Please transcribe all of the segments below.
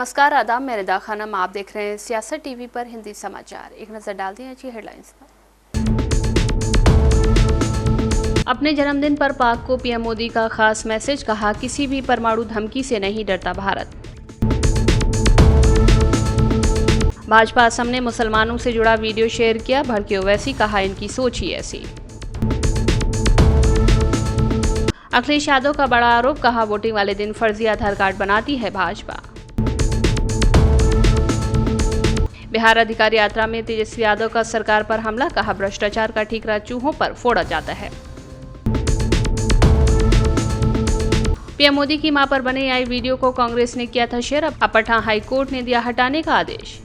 नमस्कार, आदाब। मैं रिदा खानम, आप देख रहे हैं सियासत टीवी पर हिंदी समाचार। एक नजर डालते हैं आज की हेडलाइंस पर। अपने जन्मदिन पर पाक को पीएम मोदी का खास मैसेज, कहा किसी भी परमाणु धमकी से नहीं डरता भारत। भाजपा असम ने मुसलमानों से जुड़ा वीडियो शेयर किया, भड़के ओवैसी, कहा इनकी सोच ही ऐसी। अखिलेश यादव का बड़ा आरोप, कहा वोटिंग वाले दिन फर्जी आधार कार्ड बनाती है भाजपा। बिहार अधिकार यात्रा में तेजस्वी यादव का सरकार पर हमला, कहा भ्रष्टाचार का ठीकरा चूहों पर फोड़ा जाता है। पीएम मोदी की मां पर बने आई वीडियो को कांग्रेस ने किया था शेयर, अब पटना हाई कोर्ट ने दिया हटाने का आदेश।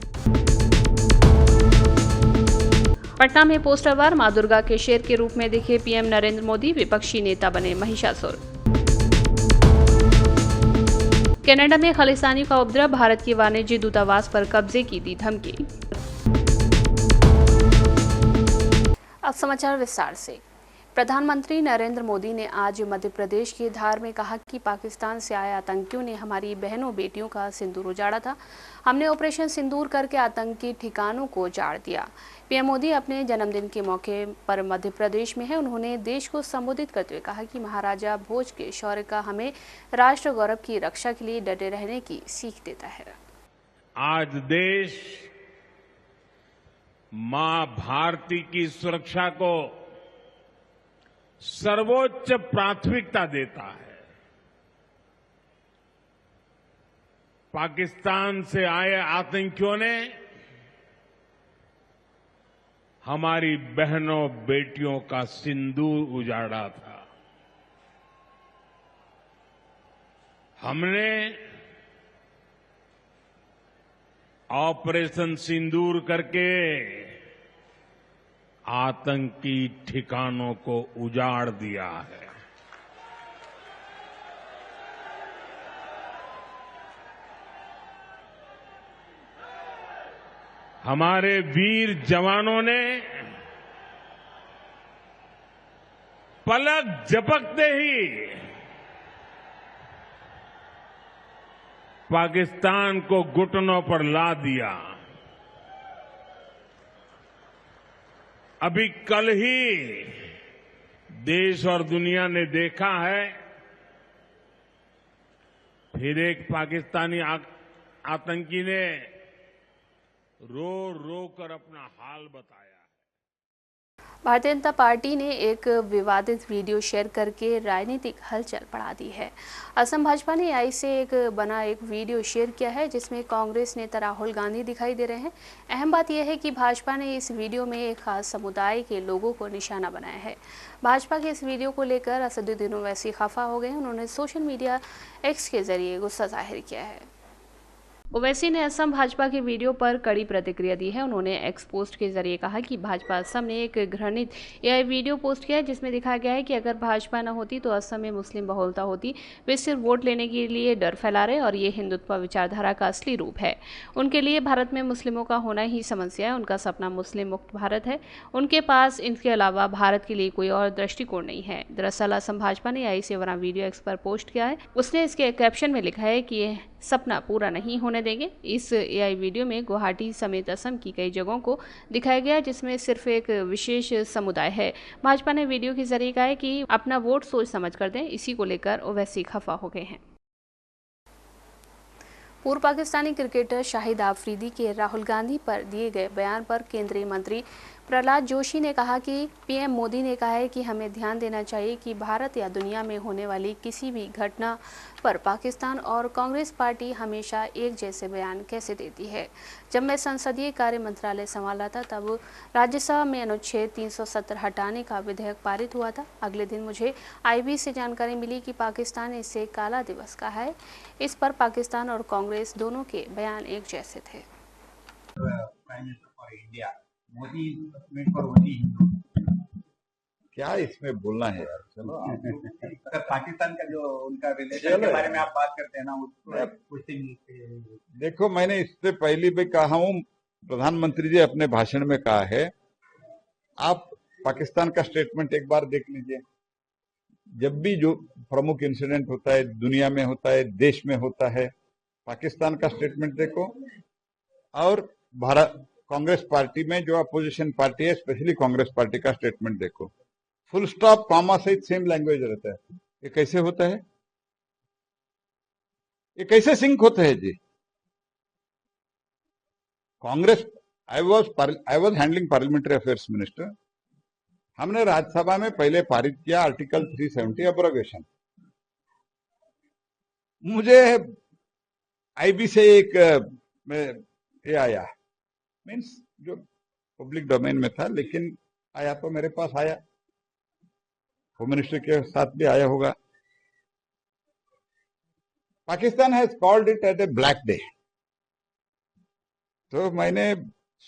पटना में पोस्टर वार, मां दुर्गा के शेर के रूप में दिखे पीएम नरेंद्र मोदी, विपक्षी नेता बने महिषासुर। कनाडा में खालिस्तानी का उपद्रव, भारत के वाणिज्य दूतावास पर कब्जे की दी धमकी। अब समाचार विस्तार से। प्रधानमंत्री नरेंद्र मोदी ने आज मध्य प्रदेश के धार में कहा कि पाकिस्तान से आए आतंकियों ने हमारी बहनों बेटियों का सिंदूर उजाड़ा था। हमने ऑपरेशन सिंदूर करके आतंकी ठिकानों को उजाड़ दिया। पीएम मोदी अपने जन्मदिन के मौके पर मध्य प्रदेश में है। उन्होंने देश को संबोधित करते हुए कहा कि महाराजा भोज के शौर्य का हमें राष्ट्र गौरव की रक्षा के लिए डटे रहने की सीख देता है। आज देश मां भारती की सुरक्षा को सर्वोच्च प्राथमिकता देता है। पाकिस्तान से आए आतंकियों ने हमारी बहनों बेटियों का सिंदूर उजाड़ा था। हमने ऑपरेशन सिंदूर करके आतंकी ठिकानों को उजाड़ दिया है। हमारे वीर जवानों ने पलक झपकते ही पाकिस्तान को घुटनों पर ला दिया। अभी कल ही देश और दुनिया ने देखा है, फिर एक पाकिस्तानी आतंकी ने रो रो कर अपना हाल बताया। भारतीय जनता पार्टी ने एक विवादित वीडियो शेयर करके राजनीतिक हलचल बढ़ा दी है। असम भाजपा ने आई से बना एक वीडियो शेयर किया है, जिसमें कांग्रेस नेता राहुल गांधी दिखाई दे रहे हैं। अहम बात यह है कि भाजपा ने इस वीडियो में एक खास समुदाय के लोगों को निशाना बनाया है। भाजपा के इस वीडियो को लेकर असदुद्दीन ओवैसी खफा हो गए। उन्होंने सोशल मीडिया एक्स के जरिए गुस्सा जाहिर किया है। ओवैसी ने असम भाजपा के वीडियो पर कड़ी प्रतिक्रिया दी है। उन्होंने एक्स पोस्ट के जरिए कहा कि भाजपा असम ने एक घृणित यह वीडियो पोस्ट किया है, जिसमें दिखाया गया है कि अगर भाजपा न होती तो असम में मुस्लिम बहुलता होती। वे सिर्फ वोट लेने के लिए डर फैला रहे और ये हिंदुत्व विचारधारा का असली रूप है। उनके लिए भारत में मुस्लिमों का होना ही समस्या है। उनका सपना मुस्लिम मुक्त भारत है। उनके पास इनके अलावा भारत के लिए कोई और दृष्टिकोण नहीं है। दरअसल असम भाजपा ने आई से बना वीडियो एक्स पर पोस्ट किया है। उसने इसके कैप्शन में लिखा है कि यह सपना पूरा नहीं होने देंगे। इस एआई वीडियो में गुवाहाटी समेत असम की कई जगहों को दिखाया गया, जिसमें सिर्फ एक विशेष समुदाय है। भाजपा ने वीडियो के जरिए कहा है कि अपना वोट सोच समझ कर दें। इसी को लेकर ओवैसी खफा हो गए हैं। पूर्व पाकिस्तानी क्रिकेटर शाहिद आफरीदी के राहुल गांधी पर दिए गए बयान पर केंद्रीय मंत्री प्रहलाद जोशी ने कहा कि पीएम मोदी ने कहा है कि हमें ध्यान देना चाहिए कि भारत या दुनिया में होने वाली किसी भी घटना पर पाकिस्तान और कांग्रेस पार्टी हमेशा एक जैसे बयान कैसे देती है। जब मैं संसदीय कार्य मंत्रालय संभाला था, तब राज्यसभा में अनुच्छेद 370 हटाने का विधेयक पारित हुआ था। अगले दिन मुझे आईबी से जानकारी मिली कि पाकिस्तान ने इसे काला दिवस कहा है। इस पर पाकिस्तान और कांग्रेस दोनों के बयान एक जैसे थे। मोदी फॉर ओनली हिंदू, क्या इसमें बोलना है यार। चलो सर, पाकिस्तान का जो उनका रिलेशन के बारे में आप बात करते हैं ना, देखो मैंने इससे पहले भी कहा हूं, प्रधानमंत्री जी अपने भाषण में कहा है, आप पाकिस्तान का स्टेटमेंट एक बार देख लीजिए। जब भी जो प्रमुख इंसिडेंट होता है, दुनिया में होता है, देश में होता है, पाकिस्तान का स्टेटमेंट देखो और भारत कांग्रेस पार्टी में जो अपोजिशन पार्टी है, स्पेशली कांग्रेस पार्टी का स्टेटमेंट देखो। फुल स्टॉप कॉमा सहित सेम लैंग्वेज रहता है। ये कैसे होता है? ये कैसे सिंक होते हैं जी? Congress, I was handling parliamentary affairs minister. हमने राज्यसभा में पहले पारित किया आर्टिकल 370 अब्रोगेशन। मुझे आईबी से एक ये आया, मीन्स जो पब्लिक डोमेन में था, लेकिन आया तो मेरे पास आया, होम मिनिस्टर के साथ भी आया होगा। Pakistan has called it at A black day. तो मैंने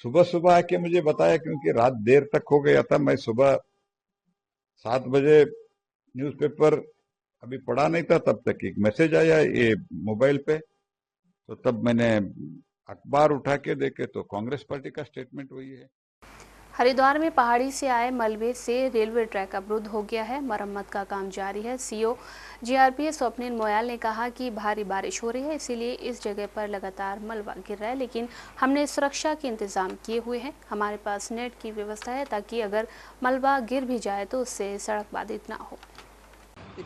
सुबह सुबह आके मुझे बताया, क्योंकि रात देर तक हो गया था, मैं सुबह 7 बजे न्यूज़पेपर अभी पढ़ा नहीं था, तब तक एक मैसेज आया ये मोबाइल पे। तो तब मैंने अखबार उठा के देखे तो कांग्रेस पार्टी का स्टेटमेंट वही है। हरिद्वार में पहाड़ी से आए मलबे से रेलवे ट्रैक अवरुद्ध हो गया है। मरम्मत का काम जारी है। सीओ जीआरपी स्वप्निल मोयाल ने कहा कि भारी बारिश हो रही है, इसीलिए इस जगह पर लगातार मलबा गिर रहा है, लेकिन हमने सुरक्षा के इंतजाम किए हुए हैं। हमारे पास नेट की व्यवस्था है ताकि अगर मलबा गिर भी जाए तो उससे सड़क बाधित ना हो।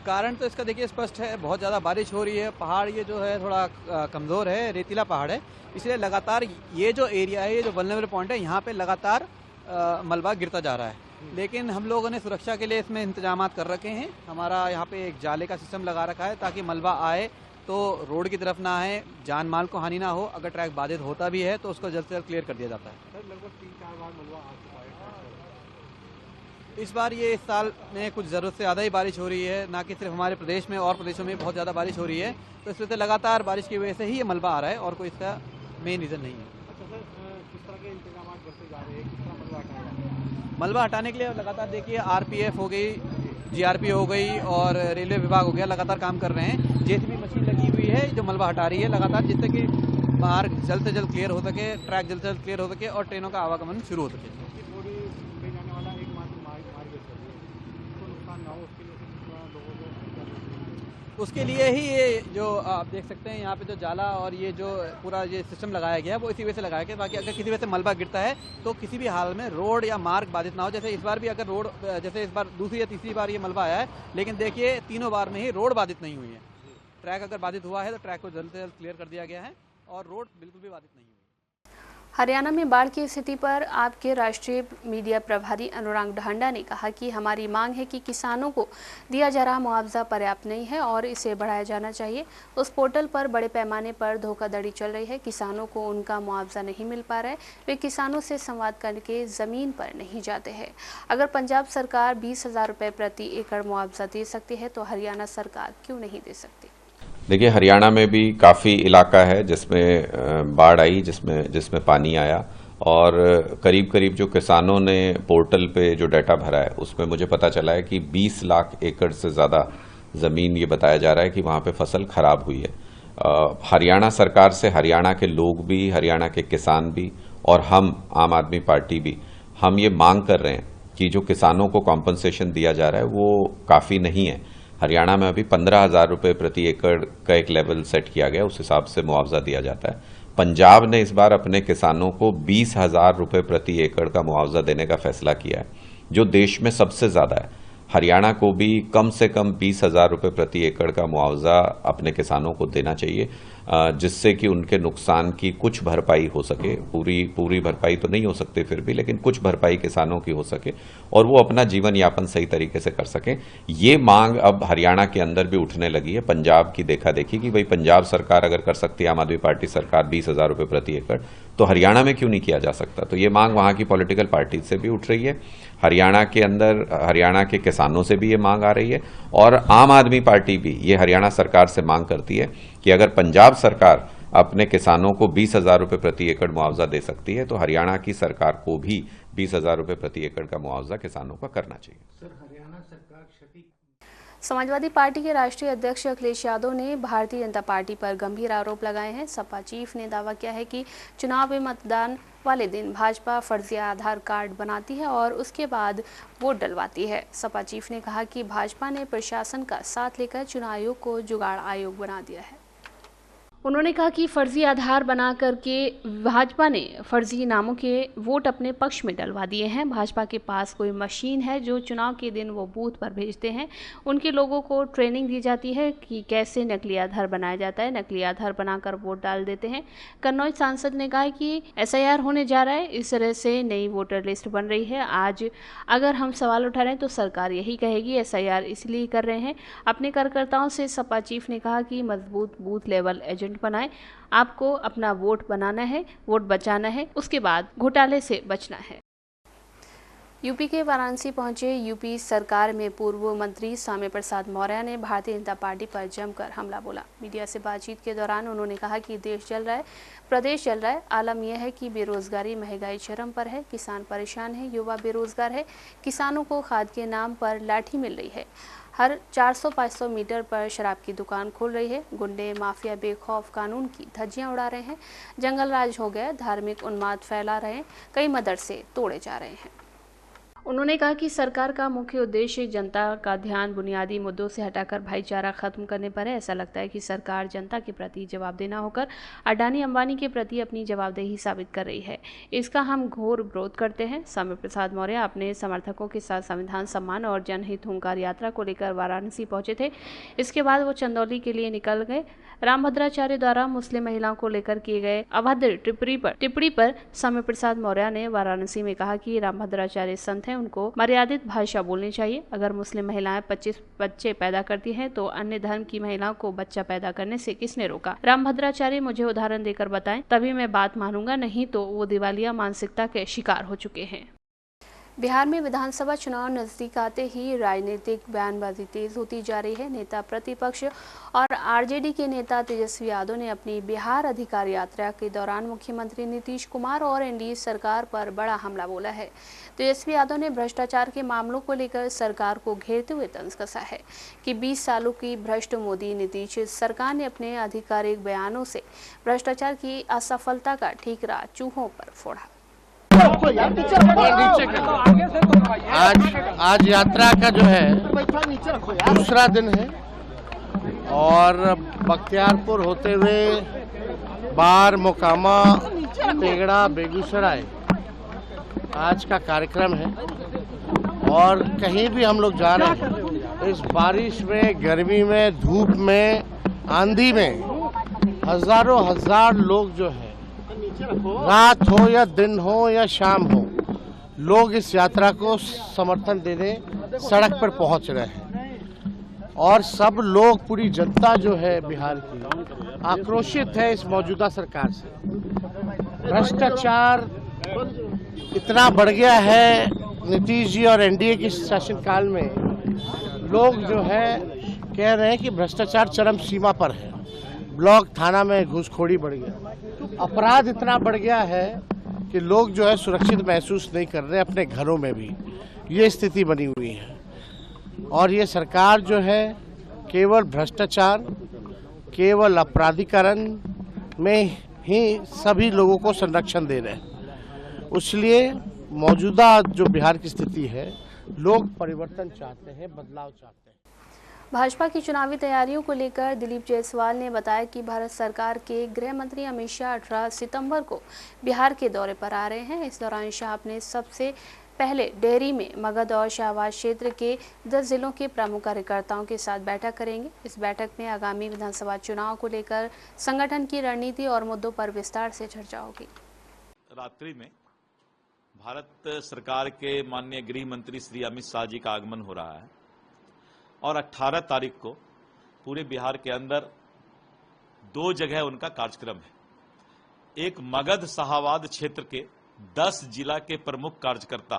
कारण तो इसका देखिए स्पष्ट है, बहुत ज़्यादा बारिश हो रही है। पहाड़ ये जो है थोड़ा कमज़ोर है, रेतीला पहाड़ है, इसलिए लगातार ये जो एरिया है, ये जो वल्नरेबल पॉइंट है, यहाँ पे लगातार मलबा गिरता जा रहा है। लेकिन हम लोगों ने सुरक्षा के लिए इसमें इंतजाम कर रखे हैं। हमारा यहाँ पे एक जाले का सिस्टम लगा रखा है ताकि मलबा आए तो रोड की तरफ ना आए, जान माल को हानि ना हो। अगर ट्रैक बाधित होता भी है तो उसको जल्द से जल्द क्लियर कर दिया जाता है। सर लगभग 3-4 बार मलबा आ चुका है। इस बार ये इस साल में कुछ ज़रूरत से ज़्यादा ही बारिश हो रही है, ना कि सिर्फ हमारे प्रदेश में और प्रदेशों में बहुत ज़्यादा बारिश हो रही है। तो इस वजह से लगातार बारिश की वजह से ही ये मलबा आ रहा है और कोई इसका मेन रीज़न नहीं है। अच्छा सर, किस तरह के इंतजाम करते जा रहे हैं, किस तरह मलबा हटाया जा रहा है? मलबा हटाने के लिए लगातार देखिए आरपीएफ हो गई, जीआरपी हो गई और रेलवे विभाग हो गया, लगातार काम कर रहे हैं। जेसीबी मशीन लगी हुई है जो मलबा हटा रही है लगातार, जिससे कि मार्ग जल्द से जल्द क्लियर हो सके, ट्रैक जल्द से जल्द क्लियर हो सके और ट्रेनों का आवागमन शुरू हो सके। उसके लिए ही ये जो आप देख सकते हैं यहाँ पे जो जाला और ये जो पूरा ये सिस्टम लगाया गया है वो इसी वजह से लगाया गया, ताकि अगर किसी वजह से मलबा गिरता है तो किसी भी हाल में रोड या मार्ग बाधित ना हो। जैसे इस बार भी अगर रोड, जैसे इस बार दूसरी या तीसरी बार ये मलबा आया है, लेकिन देखिए तीनों बार में ही रोड बाधित नहीं हुई है। ट्रैक अगर बाधित हुआ है तो ट्रैक को जल्द से जल्द क्लियर कर दिया गया है और रोड बिल्कुल भी बाधित नहीं हुई। हरियाणा में बाढ़ की स्थिति पर आपके राष्ट्रीय मीडिया प्रभारी अनुराग ढांडा ने कहा कि हमारी मांग है कि किसानों को दिया जा रहा मुआवजा पर्याप्त नहीं है और इसे बढ़ाया जाना चाहिए। उस पोर्टल पर बड़े पैमाने पर धोखाधड़ी चल रही है, किसानों को उनका मुआवजा नहीं मिल पा रहा है, वे किसानों से संवाद करके ज़मीन पर नहीं जाते हैं। अगर पंजाब सरकार 20,000 रुपये प्रति एकड़ मुआवजा दे सकती है तो हरियाणा सरकार क्यों नहीं दे सकती? देखिए, हरियाणा में भी काफ़ी इलाका है जिसमें बाढ़ आई, जिसमें पानी आया और करीब करीब जो किसानों ने पोर्टल पे जो डाटा भरा है उसमें मुझे पता चला है कि 20 लाख एकड़ से ज़्यादा ज़मीन ये बताया जा रहा है कि वहाँ पे फसल खराब हुई है। हरियाणा सरकार से हरियाणा के लोग भी, हरियाणा के किसान भी और हम आम आदमी पार्टी भी, हम ये मांग कर रहे हैं कि जो किसानों को कॉम्पनसेशन दिया जा रहा है वो काफ़ी नहीं है। हरियाणा में अभी 15,000 रुपये प्रति एकड़ का एक लेवल सेट किया गया, उस हिसाब से मुआवजा दिया जाता है। पंजाब ने इस बार अपने किसानों को 20,000 रुपये प्रति एकड़ का मुआवजा देने का फैसला किया है, जो देश में सबसे ज़्यादा है। हरियाणा को भी कम से कम 20,000 रुपये प्रति एकड़ का मुआवजा अपने किसानों को देना चाहिए, जिससे कि उनके नुकसान की कुछ भरपाई हो सके। पूरी भरपाई तो नहीं हो सकती फिर भी, लेकिन कुछ भरपाई किसानों की हो सके और वो अपना जीवन यापन सही तरीके से कर सकें। ये मांग अब हरियाणा के अंदर भी उठने लगी है। पंजाब की देखा देखी कि भाई पंजाब सरकार अगर कर सकती है, आम आदमी पार्टी सरकार 20,000 रुपये प्रति एकड़, तो हरियाणा में क्यों नहीं किया जा सकता? तो ये मांग वहां की पॉलिटिकल पार्टी से भी उठ रही है, हरियाणा के अंदर हरियाणा के किसानों से भी ये मांग आ रही है और आम आदमी पार्टी भी ये हरियाणा सरकार से मांग करती है कि अगर पंजाब सरकार अपने किसानों को 20,000 रुपये प्रति एकड़ मुआवजा दे सकती है तो हरियाणा की सरकार को भी 20,000 रुपये प्रति एकड़ का मुआवजा किसानों का करना चाहिए। सर, हरियाणा सरकार क्षति। समाजवादी पार्टी के राष्ट्रीय अध्यक्ष अखिलेश यादव ने भारतीय जनता पार्टी पर गंभीर आरोप लगाए हैं। सपा चीफ ने दावा किया है कि चुनाव में मतदान वाले दिन भाजपा फर्जिया आधार कार्ड बनाती है और उसके बाद वोट डलवाती है। सपा चीफ ने कहा कि भाजपा ने प्रशासन का साथ लेकर चुनाव आयोग को जुगाड़ आयोग बना दिया है। उन्होंने कहा कि फर्जी आधार बना करके भाजपा ने फर्जी नामों के वोट अपने पक्ष में डलवा दिए हैं। भाजपा के पास कोई मशीन है जो चुनाव के दिन वो बूथ पर भेजते हैं। उनके लोगों को ट्रेनिंग दी जाती है कि कैसे नकली आधार बनाया जाता है, नकली आधार बनाकर वोट डाल देते हैं। कन्नौज सांसद ने कहा कि SIR होने जा रहा है, इस तरह से नई वोटर लिस्ट बन रही है। आज अगर हम सवाल उठा रहे हैं तो सरकार यही कहेगी SIR इसलिए कर रहे हैं। अपने कार्यकर्ताओं से सपा चीफ ने कहा कि मजबूत बूथ लेवल एजेंट बनाएं। आपको अपना वोट बनाना है, वोट बचाना है, उसके बाद घोटाले से बचना है। यूपी के वाराणसी पहुंचे यूपी सरकार में पूर्व मंत्री स्वामी प्रसाद मौर्य ने भारतीय जनता पार्टी पर जमकर हमला बोला। मीडिया से बातचीत के दौरान उन्होंने कहा कि देश चल रहा है, प्रदेश चल रहा है। आलम यह है कि बेरोजगारी, महंगाई चरम पर है, किसान परेशान है, युवा बेरोजगार है, किसानों को खाद के नाम पर लाठी मिल रही है, हर 400-500 मीटर पर शराब की दुकान खोल रही है, गुंडे माफिया बेखौफ कानून की धज्जियां उड़ा रहे हैं, जंगल राज हो गया, धार्मिक उन्माद फैला रहे हैं, कई मदरसे तोड़े जा रहे हैं। उन्होंने कहा कि सरकार का मुख्य उद्देश्य जनता का ध्यान बुनियादी मुद्दों से हटाकर भाईचारा खत्म करने पर है। ऐसा लगता है कि सरकार जनता के प्रति जवाबदेह न होकर अडानी अंबानी के प्रति अपनी जवाबदेही साबित कर रही है। इसका हम घोर विरोध करते हैं। स्वामी प्रसाद मौर्य अपने समर्थकों के साथ संविधान सम्मान और जनहित हुंकार यात्रा को लेकर वाराणसी पहुंचे थे। इसके बाद वो चंदौली के लिए निकल गए। रामभद्राचार्य द्वारा मुस्लिम महिलाओं को लेकर किए गए अभद्र टिप्पणी पर स्वामी प्रसाद मौर्य ने वाराणसी में कहा कि रामभद्राचार्य संत हैं, उनको मर्यादित भाषा बोलनी चाहिए। अगर मुस्लिम महिलाएं 25 बच्चे पैदा करती हैं तो अन्य धर्म की महिलाओं को बच्चा पैदा करने से किसने रोका? रामभद्राचार्य मुझे उदाहरण देकर बताएं, तभी मैं बात मानूंगा, नहीं तो वो दिवालिया मानसिकता के शिकार हो चुके हैं। बिहार में विधानसभा चुनाव नजदीक आते ही राजनीतिक बयानबाजी तेज होती जा रही है। नेता प्रतिपक्ष और आरजेडी के नेता तेजस्वी यादव ने अपनी बिहार अधिकार यात्रा के दौरान मुख्यमंत्री नीतीश कुमार और एनडीए सरकार पर बड़ा हमला बोला है। तेजस्वी यादव ने भ्रष्टाचार के मामलों को लेकर सरकार को घेरते हुए तंज कसा है कि 20 सालों की भ्रष्ट मोदी नीतीश सरकार ने अपने आधिकारिक बयानों से भ्रष्टाचार की असफलता का ठीकरा चूहों पर फोड़ा। आज यात्रा का जो है दूसरा दिन है और बख्तियारपुर होते हुए बार, मोकामा, तेगड़ा, बेगूसराय आज का कार्यक्रम है। और कहीं भी हम लोग जा रहे हैं, इस बारिश में, गर्मी में, धूप में, आंधी में हजार लोग जो है, रात हो या दिन हो या शाम हो, लोग इस यात्रा को समर्थन देने सड़क पर पहुंच रहे हैं। और सब लोग, पूरी जनता जो है बिहार की, आक्रोशित है इस मौजूदा सरकार से। भ्रष्टाचार इतना बढ़ गया है नीतीश जी और एनडीए के शासनकाल में, लोग जो है कह रहे हैं कि भ्रष्टाचार चरम सीमा पर है। ब्लॉक थाना में घूसखोरी बढ़ गया, अपराध इतना बढ़ गया है कि लोग जो है सुरक्षित महसूस नहीं कर रहे, अपने घरों में भी ये स्थिति बनी हुई है। और ये सरकार जो है केवल भ्रष्टाचार, केवल अपराधीकरण में ही सभी लोगों को संरक्षण दे रहे हैं। इसलिए मौजूदा जो बिहार की स्थिति है, लोग परिवर्तन चाहते हैं, बदलाव चाहते हैं। भाजपा की चुनावी तैयारियों को लेकर दिलीप जायसवाल ने बताया कि भारत सरकार के गृह मंत्री अमित शाह 18 सितंबर को बिहार के दौरे पर आ रहे हैं। इस दौरान शाह अपने सबसे पहले डेहरी में मगध और शाहबाद क्षेत्र के 10 जिलों के प्रमुख कार्यकर्ताओं के साथ बैठक करेंगे। इस बैठक में आगामी विधानसभा चुनाव को लेकर संगठन की रणनीति और मुद्दों पर विस्तार से चर्चा होगी। रात्रि में भारत सरकार के माननीय गृह मंत्री श्री अमित शाह जी का आगमन हो रहा है और 18 तारीख को पूरे बिहार के अंदर 2 जगह उनका कार्यक्रम है। एक मगध शाहबाद क्षेत्र के 10 जिला के प्रमुख कार्यकर्ता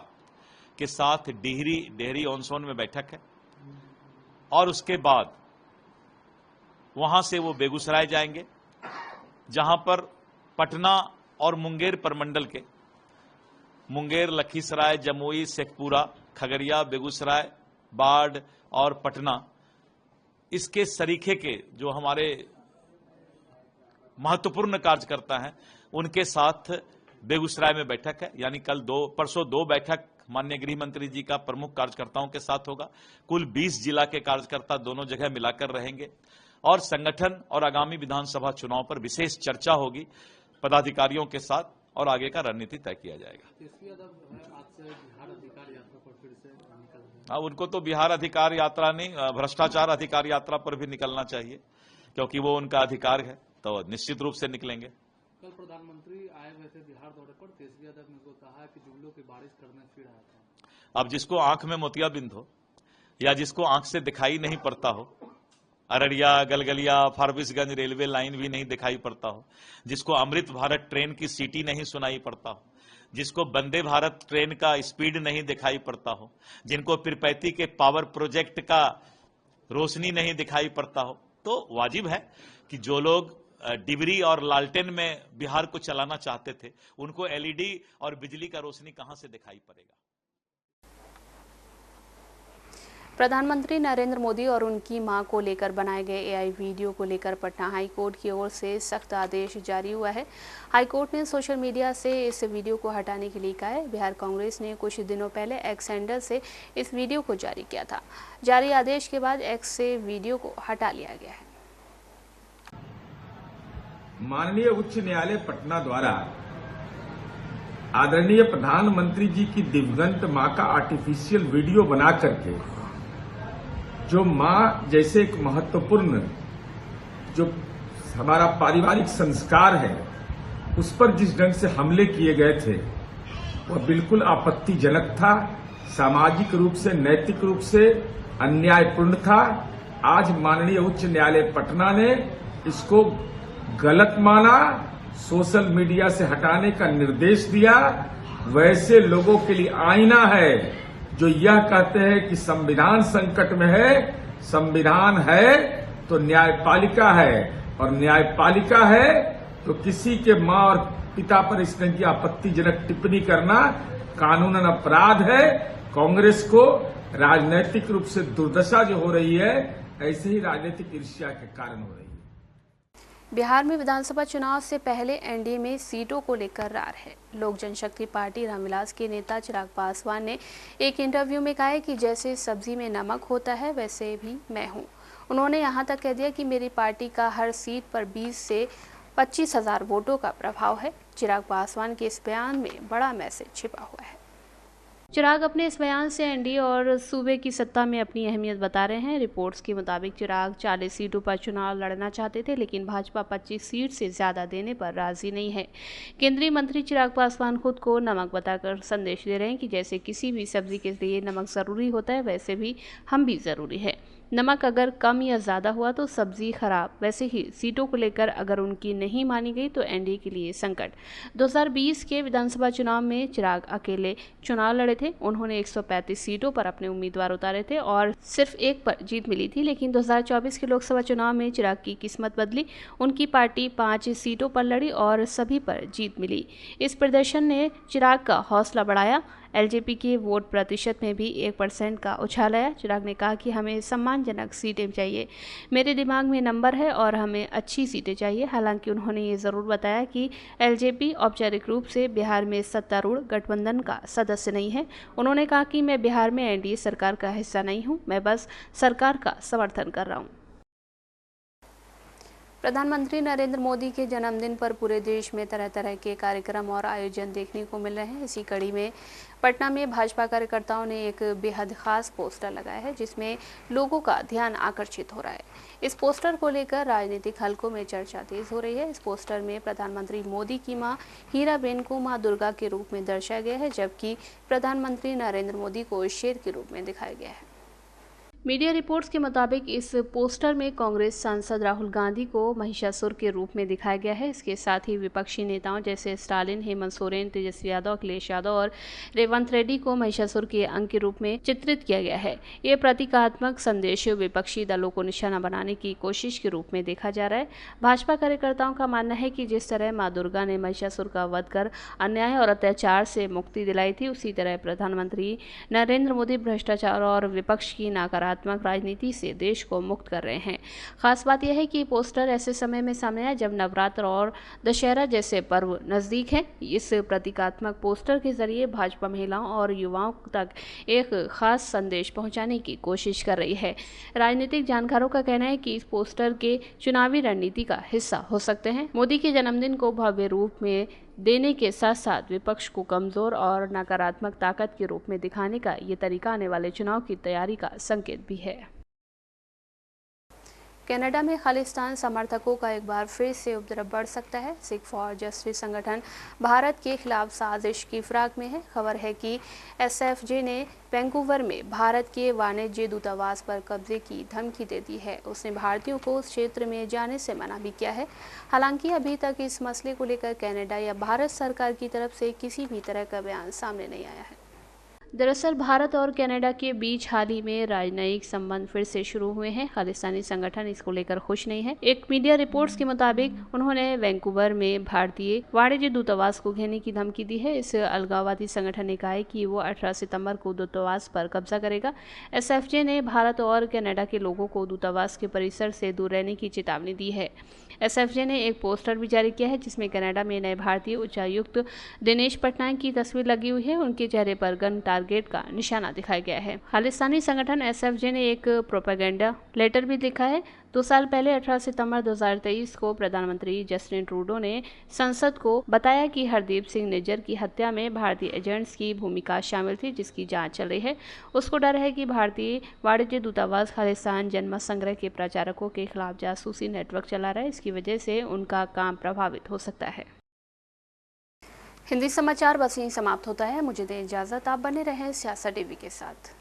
के साथ डेहरी ऑन सोन में बैठक है और उसके बाद वहां से वो बेगूसराय जाएंगे, जहां पर पटना और मुंगेर प्रमंडल के मुंगेर, लखीसराय, जमुई, शेखपुरा, खगड़िया, बेगूसराय, बाढ़ और पटना, इसके सरीखे के जो हमारे महत्वपूर्ण कार्यकर्ता हैं उनके साथ बेगूसराय में बैठक है। यानी परसों 2 बैठक माननीय गृह मंत्री जी का प्रमुख कार्यकर्ताओं के साथ होगा। कुल 20 जिला के कार्यकर्ता दोनों जगह मिलाकर रहेंगे और संगठन और आगामी विधानसभा चुनाव पर विशेष चर्चा होगी पदाधिकारियों के साथ और आगे का रणनीति तय किया जाएगा। उनको तो बिहार अधिकार यात्रा नहीं, भ्रष्टाचार अधिकार यात्रा पर भी निकलना चाहिए, क्योंकि वो उनका अधिकार है, तो निश्चित रूप से निकलेंगे। कल प्रधानमंत्री आए हुए थे बिहार दौरे पर, तेजस्वी यादव ने कहा कि जुमलों की बारिश करने चिढ़ आया था। अब जिसको आंख में मोतियाबिंद हो या जिसको आंख से दिखाई नहीं पड़ता हो, अररिया, गलगलिया, फारबिसगंज रेलवे लाइन भी नहीं दिखाई पड़ता हो, जिसको अमृत भारत ट्रेन की सीटी नहीं सुनाई पड़ता हो, जिसको वंदे भारत ट्रेन का स्पीड नहीं दिखाई पड़ता हो, जिनको पिरपैती के पावर प्रोजेक्ट का रोशनी नहीं दिखाई पड़ता हो, तो वाजिब है कि जो लोग डिबरी और लालटेन में बिहार को चलाना चाहते थे, उनको एलईडी और बिजली का रोशनी कहां से दिखाई पड़ेगा। प्रधानमंत्री नरेंद्र मोदी और उनकी मां को लेकर बनाए गए एआई वीडियो को लेकर पटना हाईकोर्ट की ओर से सख्त आदेश जारी हुआ है। हाईकोर्ट ने सोशल मीडिया से इस वीडियो को हटाने के लिए कहा है। बिहार कांग्रेस ने कुछ दिनों पहले एक्स हैंडल से इस वीडियो को जारी किया था। जारी आदेश के बाद एक्स से वीडियो को हटा लिया गया है। माननीय उच्च न्यायालय पटना द्वारा आदरणीय प्रधानमंत्री जी की दिवंगत मां का आर्टिफिशियल वीडियो बना करके जो मां जैसे एक महत्वपूर्ण जो हमारा पारिवारिक संस्कार है उस पर जिस ढंग से हमले किए गए थे वह बिल्कुल आपत्तिजनक था, सामाजिक रूप से, नैतिक रूप से अन्यायपूर्ण था। आज माननीय उच्च न्यायालय पटना ने इसको गलत माना, सोशल मीडिया से हटाने का निर्देश दिया। वैसे लोगों के लिए आईना है जो यह कहते हैं कि संविधान संकट में है। संविधान है तो न्यायपालिका है, और न्यायपालिका है तो किसी के मां और पिता पर इस ढंग की आपत्तिजनक टिप्पणी करना कानूनन अपराध है। कांग्रेस को राजनीतिक रूप से दुर्दशा जो हो रही है, ऐसे ही राजनीतिक ईर्ष्या के कारण हो रही है। बिहार में विधानसभा चुनाव से पहले एनडीए में सीटों को लेकर रार है। लोक जनशक्ति पार्टी रामविलास के नेता चिराग पासवान ने एक इंटरव्यू में कहा है कि जैसे सब्जी में नमक होता है वैसे भी मैं हूं। उन्होंने यहां तक कह दिया कि मेरी पार्टी का हर सीट पर 20 से 25,000 वोटों का प्रभाव है। चिराग पासवान के इस बयान में बड़ा मैसेज छिपा हुआ है। चिराग अपने इस बयान से एनडीए और सूबे की सत्ता में अपनी अहमियत बता रहे हैं। रिपोर्ट्स के मुताबिक चिराग 40 सीटों पर चुनाव लड़ना चाहते थे, लेकिन भाजपा 25 सीट से ज़्यादा देने पर राजी नहीं है। केंद्रीय मंत्री चिराग पासवान खुद को नमक बताकर संदेश दे रहे हैं कि जैसे किसी भी सब्जी के लिए नमक ज़रूरी होता है, वैसे भी हम भी ज़रूरी है। नमक अगर कम या ज़्यादा हुआ तो सब्जी खराब। वैसे ही सीटों को लेकर अगर उनकी नहीं मानी गई तो एनडीए के लिए संकट। 2020 के विधानसभा चुनाव में चिराग अकेले चुनाव लड़े थे। उन्होंने 135 सीटों पर अपने उम्मीदवार उतारे थे और सिर्फ एक पर जीत मिली थी। लेकिन 2024 के लोकसभा चुनाव में चिराग की किस्मत बदली। उनकी पार्टी 5 सीटों पर लड़ी और सभी पर जीत मिली। इस प्रदर्शन ने चिराग का हौसला बढ़ाया। एलजेपी के वोट प्रतिशत में भी 1% का उछाल आया। चिराग ने कहा कि हमें सम्मानजनक सीटें चाहिए, मेरे दिमाग में नंबर है और हमें अच्छी सीटें चाहिए। हालांकि उन्होंने ये ज़रूर बताया कि एलजेपी औपचारिक रूप से बिहार में सत्तारूढ़ गठबंधन का सदस्य नहीं है। उन्होंने कहा कि मैं बिहार में एनडीए सरकार का हिस्सा नहीं हूँ, मैं बस सरकार का समर्थन कर रहा हूँ। प्रधानमंत्री नरेंद्र मोदी के जन्मदिन पर पूरे देश में तरह तरह के कार्यक्रम और आयोजन देखने को मिल रहे हैं। इसी कड़ी में पटना में भाजपा कार्यकर्ताओं ने एक बेहद खास पोस्टर लगाया है, जिसमें लोगों का ध्यान आकर्षित हो रहा है। इस पोस्टर को लेकर राजनीतिक हलकों में चर्चा तेज हो रही है। इस पोस्टर में प्रधानमंत्री मोदी की मां हीराबेन को मां दुर्गा के रूप में दर्शाया गया है, जबकि प्रधानमंत्री नरेंद्र मोदी को शेर के रूप में दिखाया गया है। मीडिया रिपोर्ट्स के मुताबिक इस पोस्टर में कांग्रेस सांसद राहुल गांधी को महिषासुर के रूप में दिखाया गया है। इसके साथ ही विपक्षी नेताओं जैसे स्टालिन, हेमंत सोरेन, तेजस्वी यादव, अखिलेश यादव और रेवंत रेड्डी को महिषासुर के अंक के रूप में चित्रित किया गया है। ये प्रतीकात्मक संदेश विपक्षी दलों को निशाना बनाने की कोशिश के रूप में देखा जा रहा है। भाजपा कार्यकर्ताओं का मानना है कि जिस तरह मां दुर्गा ने महिषासुर का वध कर अन्याय और अत्याचार से मुक्ति दिलाई थी, उसी तरह प्रधानमंत्री नरेंद्र मोदी भ्रष्टाचार और विपक्ष की नाकारा नकारात्मक राजनीति से देश को मुक्त कर रहे हैं। खास बात यह है कि पोस्टर ऐसे समय में सामने आया जब नवरात्र और दशहरा जैसे पर्व नजदीक हैं। इस प्रतीकात्मक पोस्टर के जरिए भाजपा महिलाओं और युवाओं तक एक खास संदेश पहुंचाने की कोशिश कर रही है। राजनीतिक जानकारों का कहना है कि इस पोस्टर के चुनावी रणनीति का हिस्सा हो सकते हैं। मोदी के जन्मदिन को भव्य रूप में देने के साथ साथ विपक्ष को कमजोर और नकारात्मक ताकत के रूप में दिखाने का ये तरीका आने वाले चुनाव की तैयारी का संकेत भी है। कनाडा में खालिस्तान समर्थकों का एक बार फिर से उपद्रव बढ़ सकता है। सिख फॉर जस्टिस संगठन भारत के खिलाफ साजिश की फिराक में है। खबर है कि एसएफजे ने वैंकूवर में भारत के वाणिज्य दूतावास पर कब्जे की धमकी दे दी है। उसने भारतीयों को उस क्षेत्र में जाने से मना भी किया है। हालांकि अभी तक इस मसले को लेकर कनाडा या भारत सरकार की तरफ से किसी भी तरह का बयान सामने नहीं आया है। दरअसल भारत और कनाडा के बीच हाल ही में राजनयिक संबंध फिर से शुरू हुए हैं। खालिस्तानी संगठन इसको लेकर खुश नहीं है। एक मीडिया रिपोर्ट्स के मुताबिक उन्होंने वैंकूवर में भारतीय वाणिज्य दूतावास को घेरने की धमकी दी है। इस अलगाववादी संगठन ने कहा है कि वो 18 सितंबर को दूतावास पर कब्जा करेगा। एसएफजे ने भारत और कनाडा के लोगों को दूतावास के परिसर से दूर रहने की चेतावनी दी है। एसएफजे ने एक पोस्टर भी जारी किया है जिसमें कनाडा में नए भारतीय उच्चायुक्त दिनेश पटनायक की तस्वीर लगी हुई है। उनके चेहरे पर गन टारगेट का निशाना दिखाया गया है। खालिस्तानी संगठन एसएफजे ने एक प्रोपेगेंडा लेटर भी लिखा है। 2 साल पहले 18 सितंबर 2023 को प्रधानमंत्री जस्टिन ट्रूडो ने संसद को बताया कि हरदीप सिंह निज्जर की हत्या में भारतीय एजेंट्स की भूमिका शामिल थी, जिसकी जांच चल रही है। उसको डर है कि भारतीय वाणिज्य दूतावास खालिस्तान जनमत संग्रह के प्रचारकों के खिलाफ जासूसी नेटवर्क चला रहा है। इसकी वजह से उनका काम प्रभावित हो सकता है। हिंदी समाचार बस यहीं समाप्त होता है। मुझे दें इजाजत। आप बने रहें सियासत टीवी के साथ।